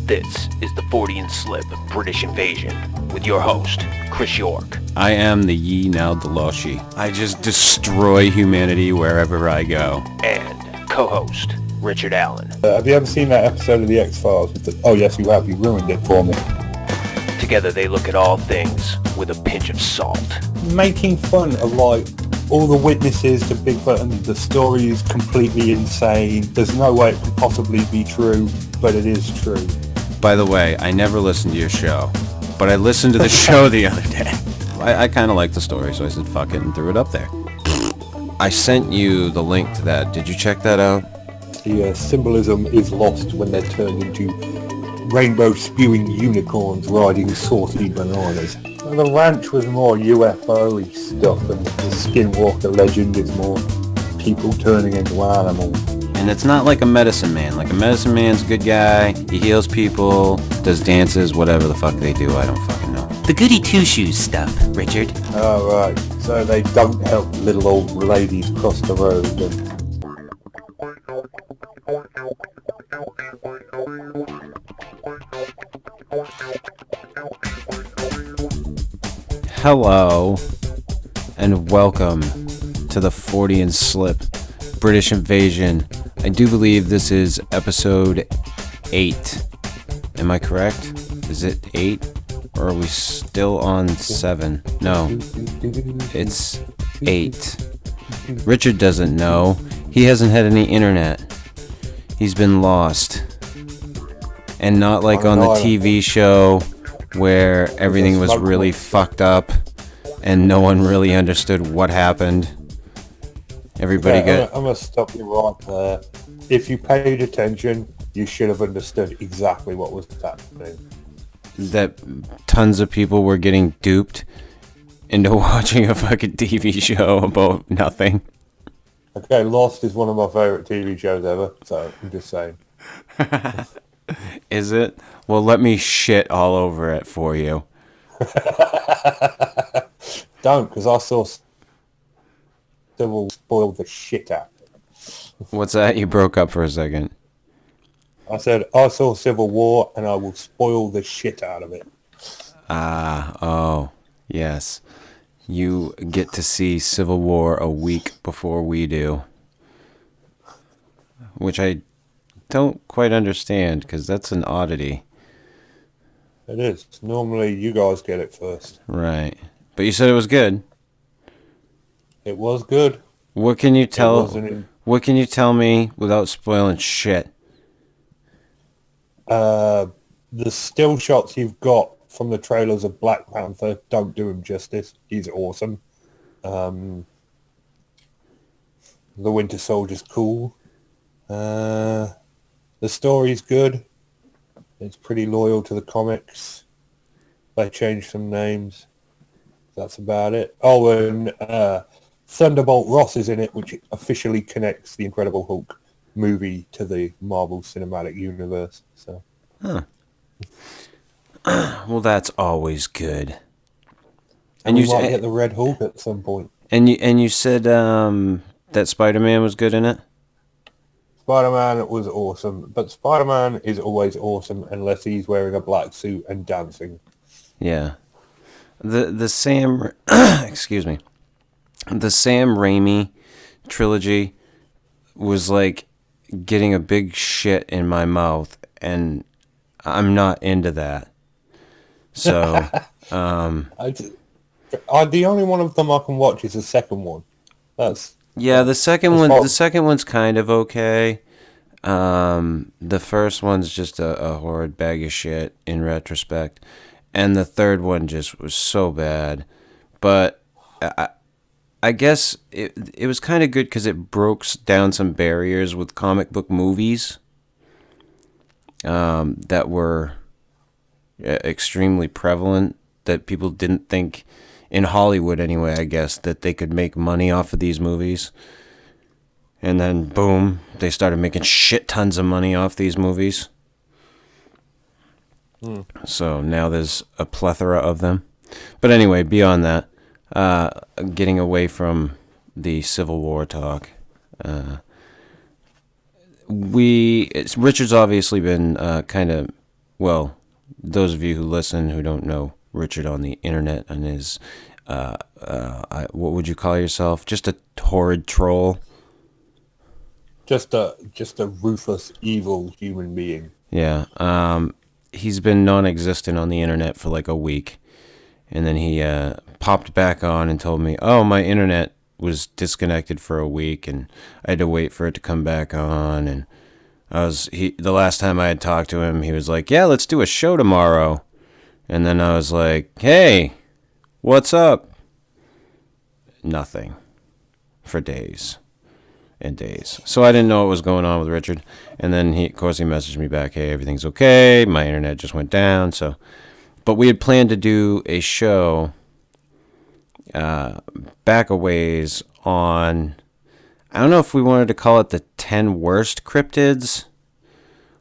This is the Fortean Slip British Invasion with your host, Chris York. I am the Ye Now Deloshi. I just destroy humanity wherever I go. And co-host, Richard Allen. Have you ever seen that episode of The X-Files? Oh yes, you have. You ruined it for me. Together they look at all things with a pinch of salt. Making fun of like all the witnesses to Bigfoot, and the story is completely insane. There's no way it can possibly be true, but it is true. By the way, I never listened to your show, but I listened to the show the other day. I kind of liked the story, so I said fuck it and threw it up there. I sent you the link to that. Did you check that out? The symbolism is lost when they're turned into rainbow-spewing unicorns riding saucy bananas. The ranch was more UFO-y stuff, and the Skinwalker legend is more people turning into animals. And it's not like a medicine man. Like a medicine man's a good guy. He heals people, does dances, whatever the fuck they do. I don't fucking know. The goody two-shoes stuff, Richard. Oh, right. So they don't help little old ladies cross the road. Hello, and welcome to the Fortean Slip British Invasion. I do believe this is episode 8. Am I correct? Is it 8? Or are we still on 7? No, it's 8. Richard doesn't know. He hasn't had any internet. He's been lost. And not like on the TV show where everything was really fucked up and no one really understood what happened. Everybody I'm going to stop you right there. If you paid attention, you should have understood exactly what was happening. That tons of people were getting duped into watching a fucking TV show about nothing. Okay, Lost is one of my favourite TV shows ever, so I'm just saying. Is it? Well, let me shit all over it for you. Don't, because I saw Civil spoil the shit out of it. What's that? You broke up for a second. I said, I saw Civil War, and I will spoil the shit out of it. Oh, yes. You get to see Civil War a week before we do. Which I don't quite understand, because that's an oddity. It is. Normally, you guys get it first. Right. But you said it was good. It was good. What can you tell? What can you tell me without spoiling shit? The still shots you've got from the trailers of Black Panther don't do him justice. He's awesome. The Winter Soldier's cool. The story's good. It's pretty loyal to the comics. They changed some names. That's about it. Oh, and Thunderbolt Ross is in it, which officially connects the Incredible Hulk movie to the Marvel Cinematic Universe. So, well, that's always good. And you might get the Red Hulk at some point. And you said that Spider-Man was good in it? Spider-Man was awesome, but Spider-Man is always awesome unless he's wearing a black suit and dancing. Yeah. The Sam excuse me. The Sam Raimi trilogy was like getting a big shit in my mouth, and I'm not into that. So, the only one of them I can watch is the second one. The second one's kind of okay. The first one's just a horrid bag of shit in retrospect, and the third one just was so bad. But I guess it was kind of good because it broke down some barriers with comic book movies that were extremely prevalent, that people didn't think, in Hollywood anyway, I guess, that they could make money off of these movies. And then, boom, they started making shit tons of money off these movies. So now there's a plethora of them. But anyway, beyond that, getting away from the Civil War talk, Richard's obviously been kind of well, those of you who listen who don't know Richard on the internet and his, what would you call yourself? Just a horrid troll. Just a ruthless, evil human being. Yeah. He's been non-existent on the internet for like a week, and then he popped back on and told me, "Oh, my internet was disconnected for a week, and I had to wait for it to come back on." And the last time I had talked to him, he was like, "Yeah, let's do a show tomorrow." And then I was like, "Hey, what's up?" Nothing for days and days. So I didn't know what was going on with Richard. And then of course he messaged me back, "Hey, everything's okay. My internet just went down." But we had planned to do a show back a ways on, I don't know if we wanted to call it the 10 worst cryptids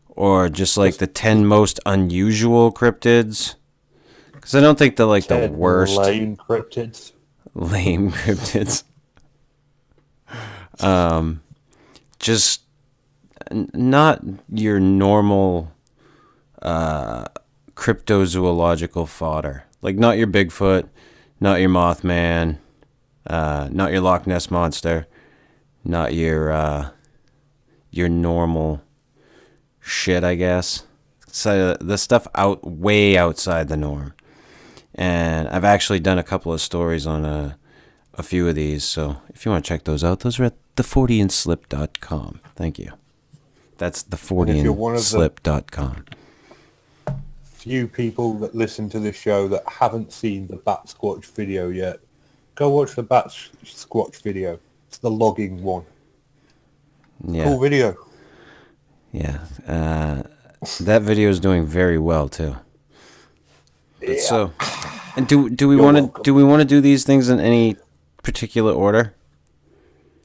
or just like the 10 most unusual cryptids. Because I don't think they're like the worst. Lame cryptids. Lame cryptids. Just not your normal cryptozoological fodder. Like not your Bigfoot, not your Mothman, not your Loch Ness Monster, not your normal shit, I guess. So the stuff way outside the norm. And I've actually done a couple of stories on a few of these, so if you want to check those are at theforteanslip.com. Thank you. That's theforteanslip.com. Few people that listen to this show that haven't seen the Bat Squatch video yet, go watch the Bat Squatch video. It's the logging one. Yeah. Cool video. Yeah. That video is doing very well too. Yeah. So, and do we want to do these things in any particular order?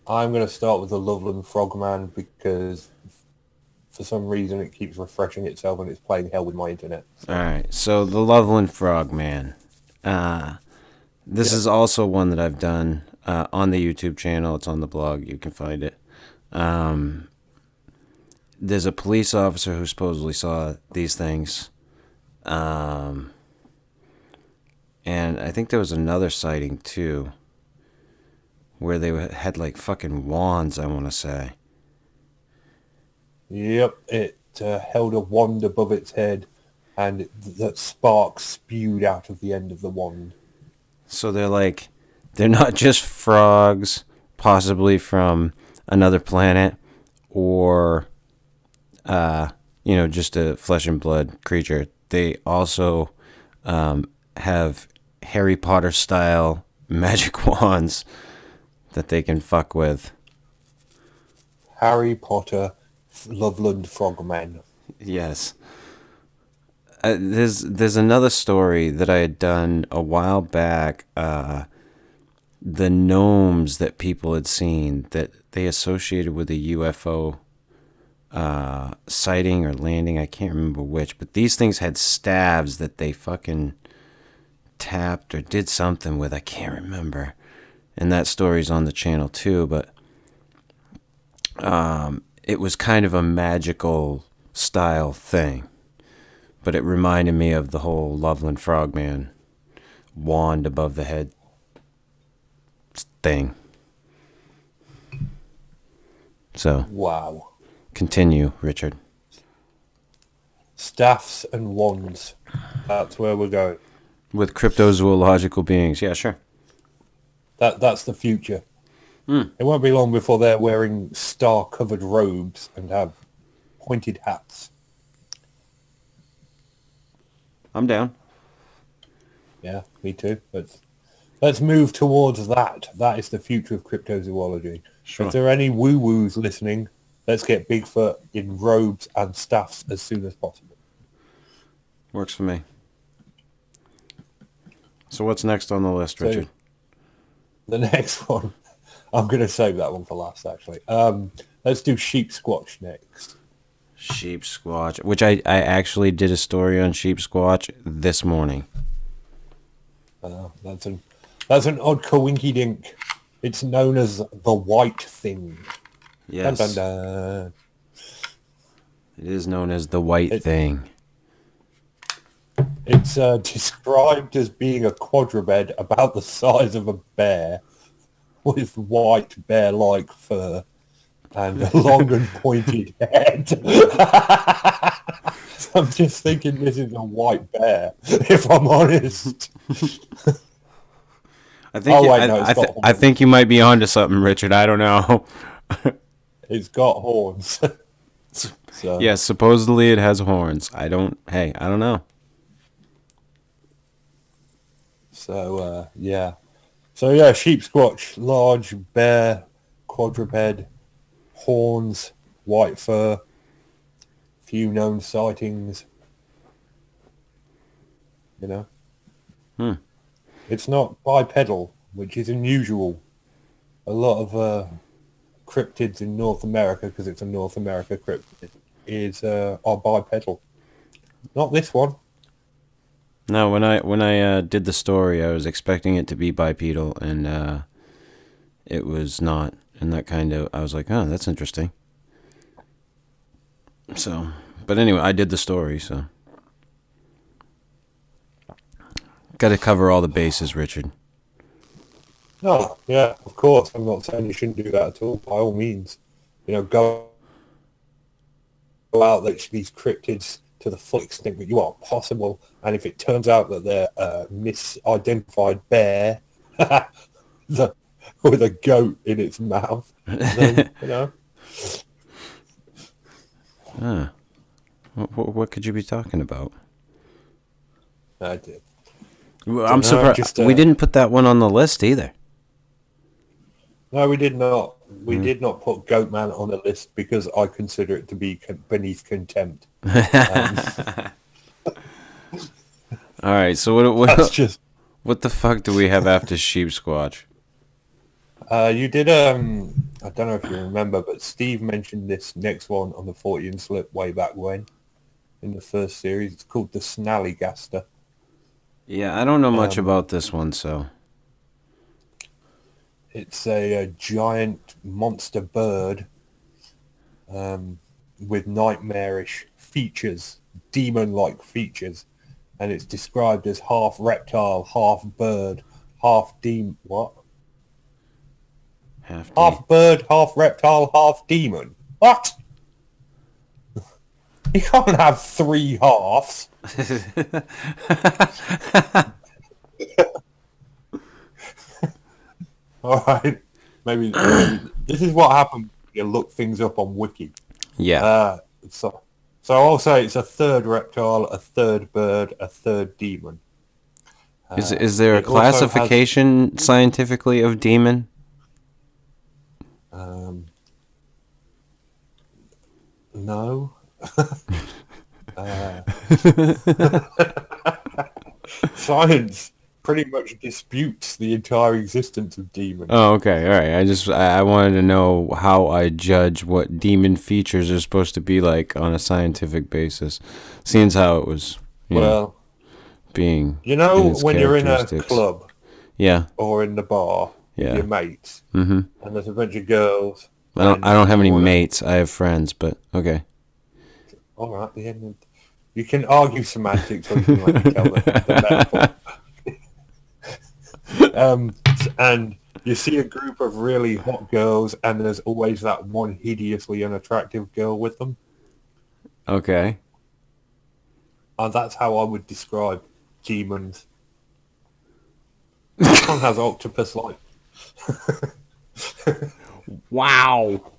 I'm going to start with the Loveland Frogman because for some reason it keeps refreshing itself and it's playing hell with my internet. All right. So the Loveland Frogman. This is also one that I've done on the YouTube channel. It's on the blog. You can find it. There's a police officer who supposedly saw these things. And I think there was another sighting too, where they had like fucking wands, I want to say. Yep, it held a wand above its head and that spark spewed out of the end of the wand. So they're not just frogs, possibly from another planet, or, just a flesh and blood creature. They also have Harry Potter style magic wands that they can fuck with. Harry Potter Loveland Frogman. Yes. There's another story that I had done a while back. The gnomes that people had seen that they associated with a UFO sighting or landing. I can't remember which, but these things had staves that they fucking tapped or did something with. I can't remember. And that story's on the channel too, but it was kind of a magical style thing. But it reminded me of the whole Loveland Frogman wand above the head thing. So, wow. Continue, Richard. Staffs and wands. That's where we're going. With cryptozoological beings. Yeah, sure. That's the future. It won't be long before they're wearing star-covered robes and have pointed hats. I'm down. Yeah, me too. Let's move towards that. That is the future of cryptozoology. Sure. If there are any woo-woos listening, let's get Bigfoot in robes and staffs as soon as possible. Works for me. So what's next on the list, Richard? The next one, I'm going to save that one for last, actually. Let's do Sheepsquatch next. Sheepsquatch, which I actually did a story on Sheepsquatch this morning. That's an odd coinky-dink. It's known as the white thing. Yes. Dun, dun, dun. It is known as the white thing. It's described as being a quadruped about the size of a bear with white bear-like fur and a long and pointed head. I'm just thinking this is a white bear, if I'm honest. I think you might be onto something, Richard. I don't know. It's got horns. So. Yeah, supposedly it has horns. I don't know. So, yeah. So, yeah, Sheepsquatch, large bear, quadruped, horns, white fur, few known sightings. You know? It's not bipedal, which is unusual. A lot of cryptids in North America, because it's a North America cryptid, are bipedal. Not this one. No, when I did the story, I was expecting it to be bipedal, and it was not. And that I was like, oh, that's interesting. So, but anyway, I did the story, so. Got to cover all the bases, Richard. No, yeah, of course. I'm not saying you shouldn't do that at all. By all means, go out these cryptids to the full extent that you are possible. And if it turns out that they're a misidentified bear with a goat in its mouth, then, What could you be talking about? I did. I'm surprised we didn't put that one on the list either. No, we did not. We did not put Goatman on the list because I consider it to be beneath contempt. All right, so what the fuck do we have after Sheepsquatch? You did I don't know if you remember, but Steve mentioned this next one on the Fortean Slip way back when in the first series. It's called the Snallygaster. Yeah, I don't know much about this one, so. It's a giant monster bird with nightmarish features, demon-like features, and it's described as half reptile, half bird, half demon. What? Half bird, half reptile, half demon. What? You can't have three halves. All right. Maybe this is what happened when you look things up on Wiki. Yeah. So I'll say it's a third reptile, a third bird, a third demon. Is there a classification scientifically of demon? No. Science pretty much disputes the entire existence of demons. Oh, okay, all right. I wanted to know how I judge what demon features are supposed to be like on a scientific basis, seeing as how it was, being. When you're in a club, yeah, or in the bar, with your mates, and there's a bunch of girls. I don't have any mates. I have friends, but okay. All right, you can argue semantics, or you can let me tell the metaphor. And you see a group of really hot girls, and there's always that one hideously unattractive girl with them. Okay. And that's how I would describe demons. This one has octopus-like. Wow.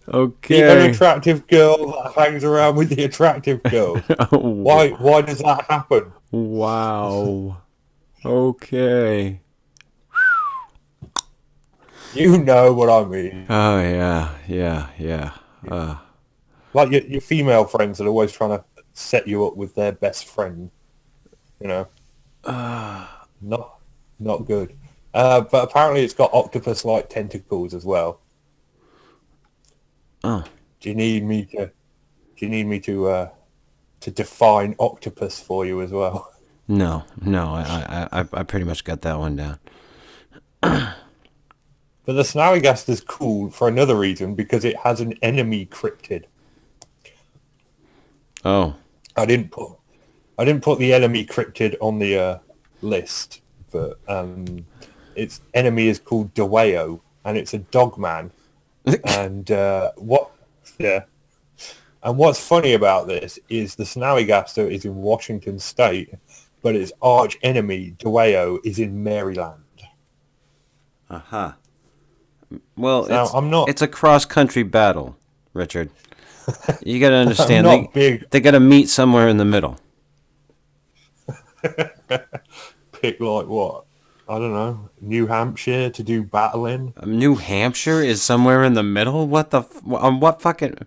Okay. The unattractive girl that hangs around with the attractive girl. Why does that happen? Wow. Okay. You know what I mean. Oh, yeah. Like your female friends are always trying to set you up with their best friend. Not good. But apparently it's got octopus-like tentacles as well. Oh. Do you need me to define octopus for you as well? No. I pretty much got that one down. But the Snallygaster's cool for another reason, because it has an enemy cryptid. Oh. I didn't put the enemy cryptid on the list, but its enemy is called Deweo, and it's a dogman. And yeah. And what's funny about this is the Snallygaster is in Washington State, but its arch enemy, Deweo, is in Maryland. Uh-huh. Well, so it's a cross-country battle, Richard. You got to understand, they got to meet somewhere in the middle. Pick like what? I don't know. New Hampshire to do battle in? New Hampshire is somewhere in the middle? What the... on what fucking...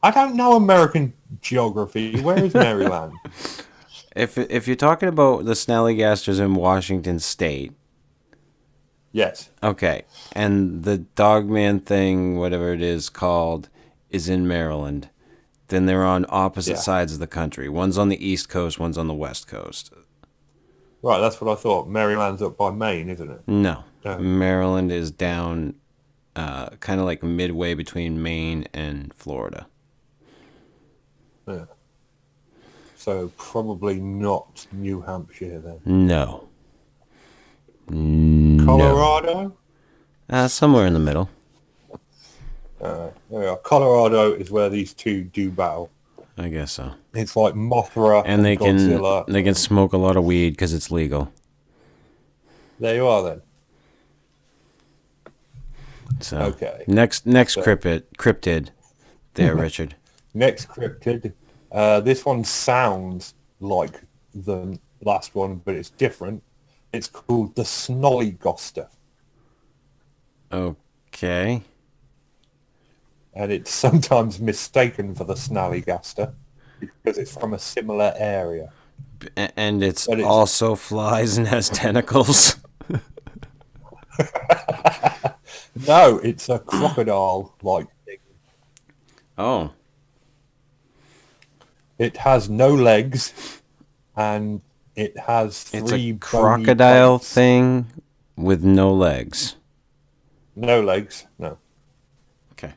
I don't know American geography. Where is Maryland? If you're talking about the Snallygasters in Washington State... Yes. Okay. And the Dogman thing, whatever it is called, is in Maryland. Then they're on opposite sides of the country. One's on the East Coast, one's on the West Coast. Right, that's what I thought. Maryland's up by Maine, isn't it? No. Maryland is down kind of like midway between Maine and Florida. Yeah. So probably not New Hampshire then. No. Colorado? Somewhere in the middle. There we are. Colorado is where these two do battle. I guess so. It's like Mothra and Godzilla. They can smoke a lot of weed because it's legal. There you are then. So okay. Next cryptid there, Richard. Next cryptid. This one sounds like the last one, but it's different. It's called the Snollygoster. Okay. And it's sometimes mistaken for the Snallygaster because it's from a similar area. And it's also flies and has tentacles. No, it's a crocodile-like thing. Oh. It has no legs, and it has three. It's a crocodile thing with no legs. No legs, no. Okay.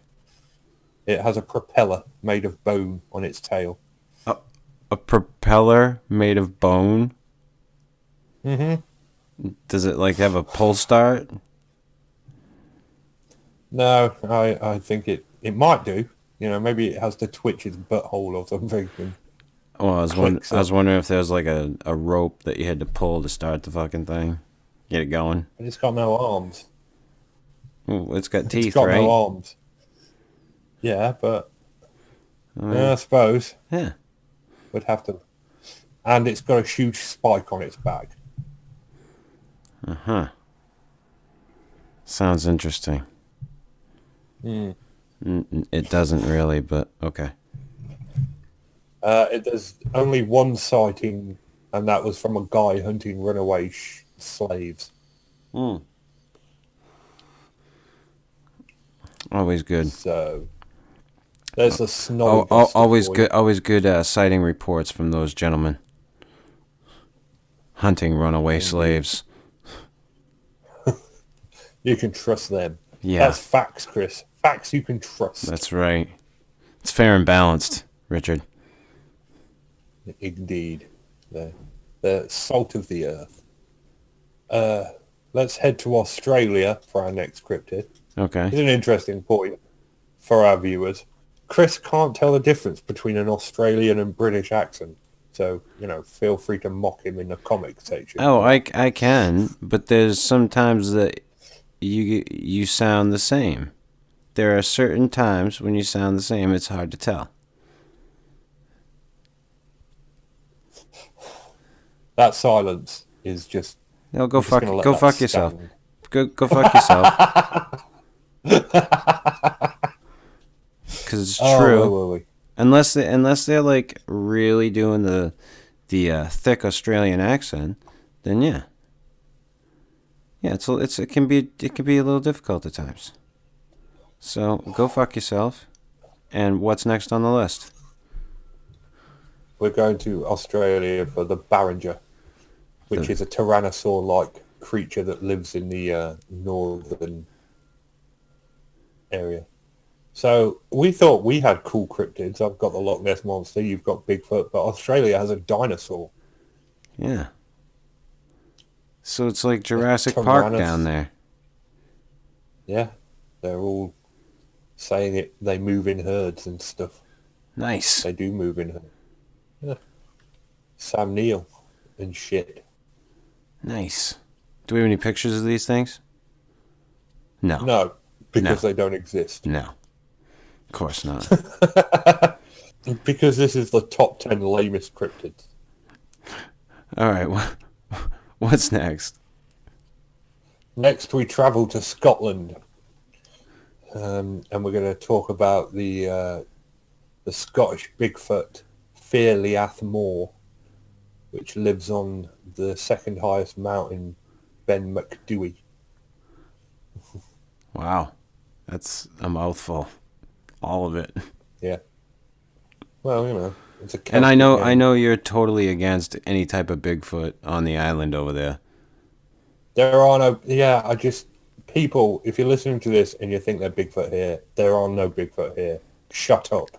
It has a propeller made of bone on its tail. A propeller made of bone? Mm-hmm. Does it like have a pull start? No, I think it might do. You know, maybe it has to twitch its butthole or something. Well, I was wondering if there was like a rope that you had to pull to start the fucking thing. Get it going. And it's got no arms. Ooh, it's got teeth, it's got right? no arms. Yeah, but I suppose. Yeah. Would have to. And it's got a huge spike on its back. Uh-huh. Sounds interesting. It doesn't really, but okay. There's only one sighting, and that was from a guy hunting runaway slaves. Always good. So there's a Snollygoster. Always good sighting reports from those gentlemen hunting runaway slaves. You can trust them. Yeah. That's facts, Chris. Facts you can trust. That's right. It's fair and balanced, Richard. Indeed. The salt of the earth. Let's head to Australia for our next cryptid. Okay. It's an interesting point for our viewers. Chris can't tell the difference between an Australian and British accent. So, feel free to mock him in the comic section. Oh, I can, but there's sometimes that you sound the same. There are certain times when you sound the same, it's hard to tell. That silence is just... No, go fuck yourself. Go fuck yourself. Because it's true. Wait. Unless they're like really doing the thick Australian accent, then yeah. Yeah, it can be a little difficult at times. So go fuck yourself. And what's next on the list? We're going to Australia for the Barringer, which is a tyrannosaur-like creature that lives in the northern area. So we thought we had cool cryptids. I've got the Loch Ness Monster, you've got Bigfoot, but Australia has a dinosaur. Yeah. So it's like Jurassic Park down there. Yeah. They're all saying it. They move in herds and stuff. Nice. They do move in herds. Yeah. Sam Neill and shit. Nice. Do we have any pictures of these things? No. No, because they don't exist. No. Of course not. Because this is the top 10 lamest cryptids. All right. What's next? Next, we travel to Scotland. And we're going to talk about the Scottish Bigfoot, Fairliath Moor, which lives on the second highest mountain, Ben Macdui. Wow. That's a mouthful. All of it. Yeah. Well, you know, it's a And I Celtic name. know you're totally against any type of Bigfoot on the island over there. There are no, people, if you're listening to this and you think they're Bigfoot here, there are no Bigfoot here. Shut up.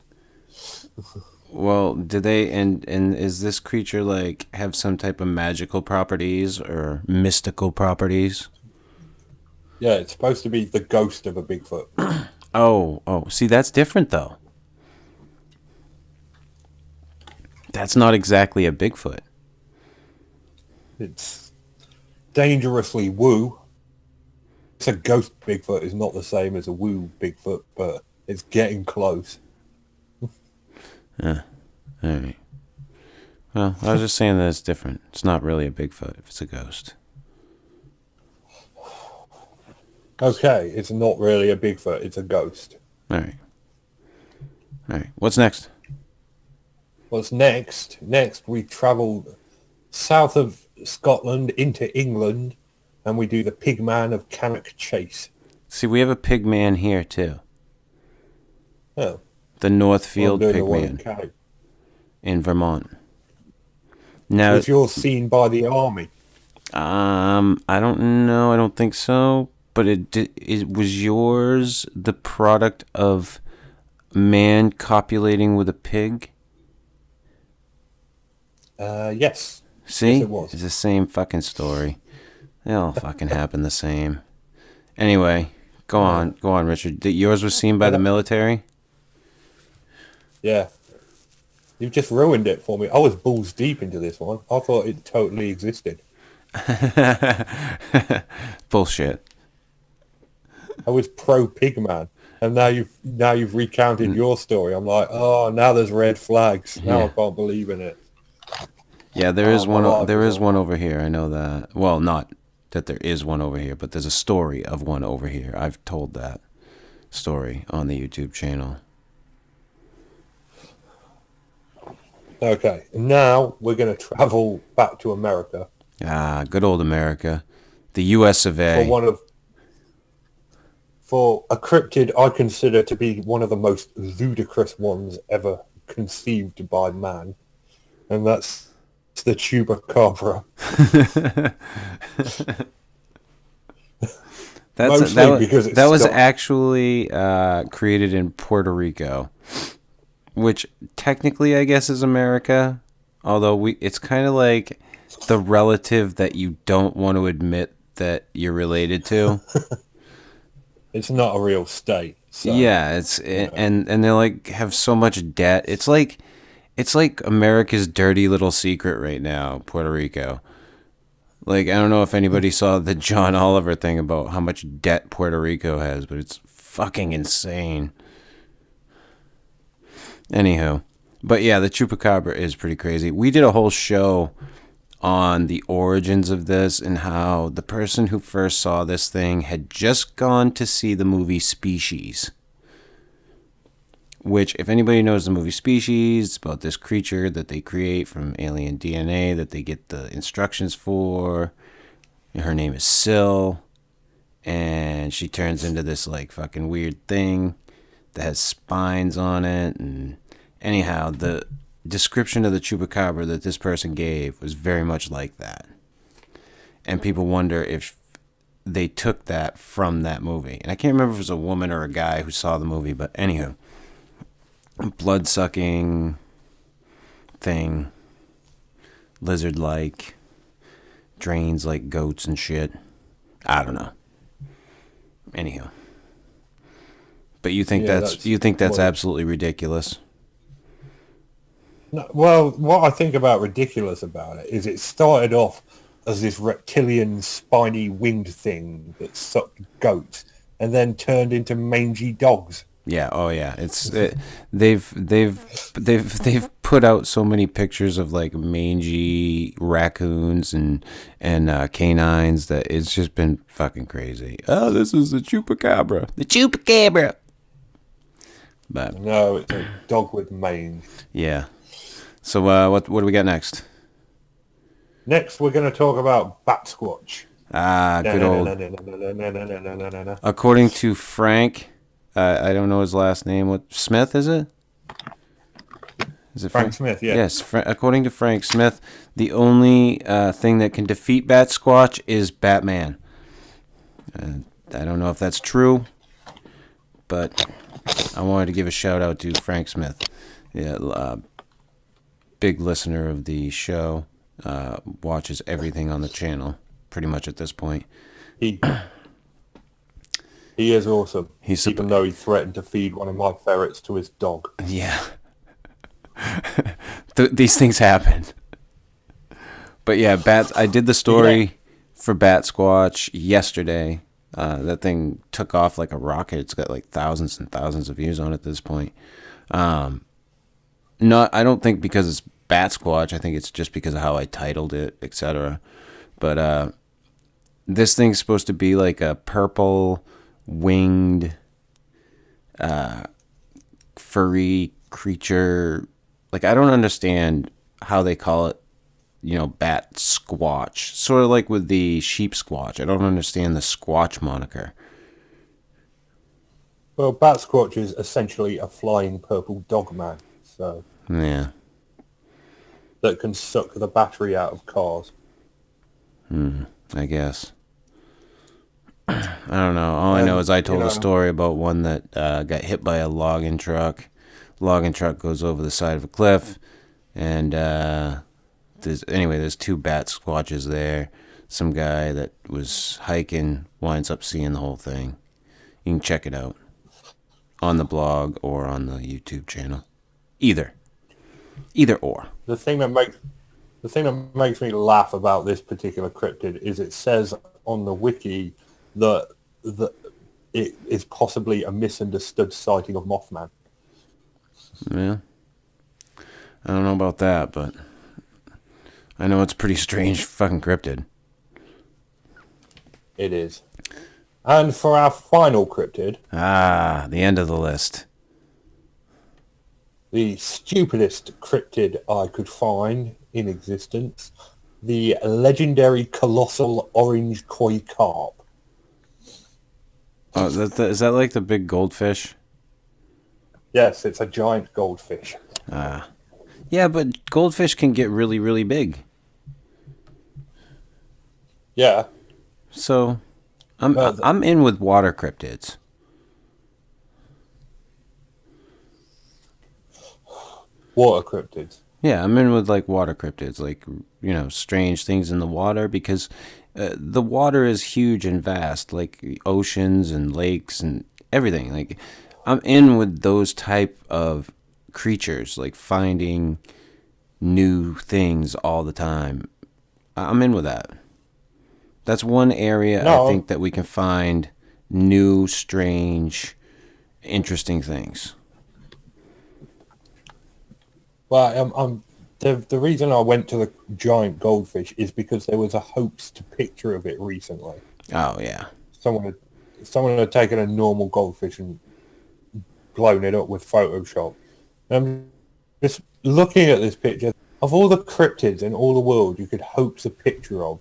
Well, do they, and is this creature like have some type of magical properties or mystical properties? Yeah, it's supposed to be the ghost of a Bigfoot. Oh, see, that's different though. That's not exactly a Bigfoot. It's dangerously woo. It's a ghost Bigfoot is not the same as a woo Bigfoot, but it's getting close. All right. Well, I was just saying that it's different. It's not really a Bigfoot if it's a ghost. Okay, it's not really a Bigfoot, it's a ghost. All right. What's next? What's next? Next, we travel south of Scotland into England, and we do the Pigman of Cannock Chase. See, we have a pig man here too. Oh. The Northfield Well, pig the one man in Cannock. in Vermont. Now, If you're seen by the army. I don't know. I don't think so. But it was yours the product of man copulating with a pig? Yes. See? Yes, it was. It's the same fucking story. They all fucking happen the same. Anyway, go on, Richard. Yours was seen by the military? Yeah. You've just ruined it for me. I was balls deep into this one. I thought it totally existed. Bullshit. I was pro Pigman. And now you've recounted your story. I'm like, oh, now there's red flags. Now I can't believe in it. Yeah, there is one. There is one. one over here. I know that. Well, not that there is one over here, but there's a story of one over here. I've told that story on the YouTube channel. Okay, now we're going to travel back to America. Ah, good old America, the U.S. of A. For a cryptid I consider to be one of the most ludicrous ones ever conceived by man, and that's the chupacabra. That was actually created in Puerto Rico, which technically I guess is America, although it's kind of like the relative that you don't want to admit that you're related to. It's not a real state. So, yeah, and they like have so much debt. It's like America's dirty little secret right now, Puerto Rico. Like, I don't know if anybody saw the John Oliver thing about how much debt Puerto Rico has, but it's fucking insane. Anywho, but yeah, the chupacabra is pretty crazy. We did a whole show on the origins of this and how the person who first saw this thing had just gone to see the movie Species. Which, if anybody knows the movie Species, it's about this creature that they create from alien DNA that they get the instructions for. Her name is Syl, and she turns into this like fucking weird thing that has spines on it. And anyhow, the description of the chupacabra that this person gave was very much like that. And people wonder if they took that from that movie. And I can't remember if it was a woman or a guy who saw the movie, but anywho, blood-sucking thing, lizard-like, drains like goats and shit. I don't know. Anywho. But you think that's absolutely ridiculous? No, well, what I think about ridiculous about it is it started off as this reptilian spiny winged thing that sucked goats and then turned into mangy dogs. Yeah, oh yeah. They've put out so many pictures of like mangy raccoons and canines that it's just been fucking crazy. Oh, this is the chupacabra. The chupacabra. But no, it's a dog with mange. Yeah. So what do we got next? Next, we're going to talk about Batsquatch. Good old. According to Frank, I don't know his last name. What Smith is it? Is it Frank Smith? Yeah. Yes. According to Frank Smith, the only thing that can defeat Batsquatch is Batman. I don't know if that's true, but I wanted to give a shout out to Frank Smith. Yeah, big listener of the show. Watches everything on the channel pretty much at this point. He is awesome. Even though he threatened to feed one of my ferrets to his dog. Yeah. These things happen. But yeah, I did the story for Batsquatch yesterday. That thing took off like a rocket. It's got like thousands and thousands of views on it at this point. I don't think because it's Batsquatch. I think it's just because of how I titled it, etc. But this thing's supposed to be like a purple winged furry creature. Like, I don't understand how they call it, bat squatch. Sort of like with the Sheepsquatch. I don't understand the squatch moniker. Well, Batsquatch is essentially a flying purple dog man, so yeah, that can suck the battery out of cars. I guess. I don't know. All I know is I told a story about one that got hit by a logging truck. Logging truck goes over the side of a cliff, and there's two bat squatches there. Some guy that was hiking winds up seeing the whole thing. You can check it out on the blog or on the YouTube channel. Either or. The thing that makes me laugh about this particular cryptid is it says on the wiki that it is possibly a misunderstood sighting of Mothman. Yeah. I don't know about that, but I know it's a pretty strange fucking cryptid. It is. And for our final cryptid... the end of the list. The stupidest cryptid I could find in existence. The legendary colossal orange koi carp. Oh, is that like the big goldfish? Yes, it's a giant goldfish. Yeah, but goldfish can get really, really big. Yeah. So, I'm in with water cryptids. Water cryptids? Yeah, I'm in with like water cryptids, like, strange things in the water, because the water is huge and vast, like oceans and lakes and everything. Like, I'm in with those type of creatures, like finding new things all the time. I'm in with that. That's one area I think that we can find new, strange, interesting things. Well, the reason I went to the giant goldfish is because there was a hoaxed picture of it recently. Oh yeah. Someone had taken a normal goldfish and blown it up with Photoshop. I'm just looking at this picture. Of all the cryptids in all the world you could hoax a picture of,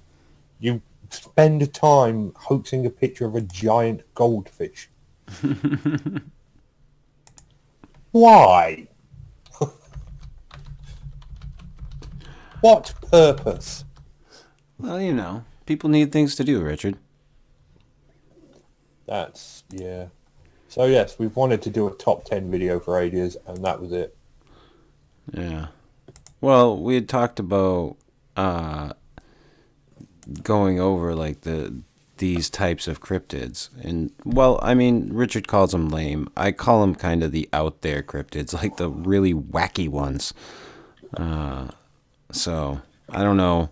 you spend time hoaxing a picture of a giant goldfish. Why? What purpose? Well, people need things to do, Richard. That's, yeah. So yes, we've wanted to do a top 10 video for ages, and that was it. Yeah. Well, we had talked about going over like these types of cryptids, and well, I mean, Richard calls them lame. I call them kind of the out there cryptids, like the really wacky ones. So I don't know.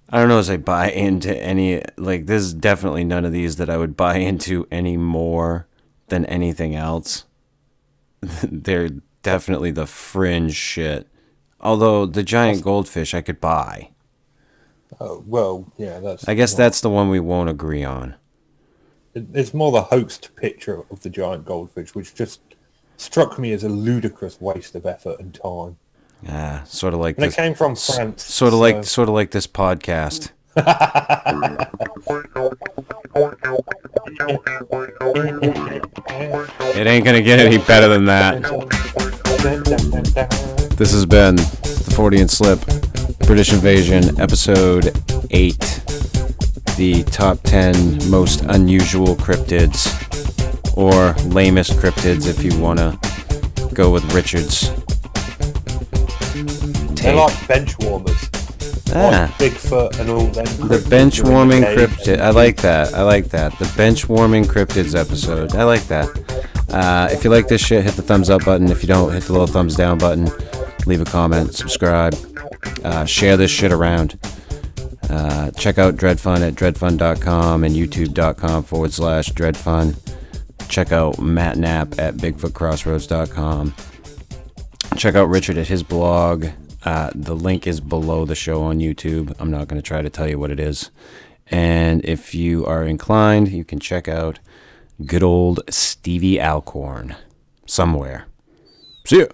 I don't know as I buy into any, like, there's definitely none of these that I would buy into any more than anything else. They're definitely the fringe shit. Although the giant goldfish I could buy. Oh, well, yeah, that's... I guess that's the one we won't agree on. It's more the hoaxed picture of the giant goldfish, which just struck me as a ludicrous waste of effort and time. Sort of like And this, it came from France. sort of like this podcast. It ain't gonna get any better than that. This has been the Fortean Slip British Invasion, episode 8. The top 10 most unusual cryptids, or lamest cryptids if you want to go with Richard's take. They're like bench warmers. Like Bigfoot and all them. The bench warming cryptid. I like that. The bench warming cryptids episode. I like that. If you like this shit, hit the thumbs up button. If you don't, hit the little thumbs down button. Leave a comment. Subscribe. Share this shit around. Check out Dred Funn at dredfunn.com and youtube.com/Dred Funn. Check out Matt Knapp at bigfootcrossroads.com. Check out Richard at his blog. The link is below the show on YouTube. I'm not going to try to tell you what it is. And if you are inclined, you can check out good old Stevie Alcorn somewhere. See ya.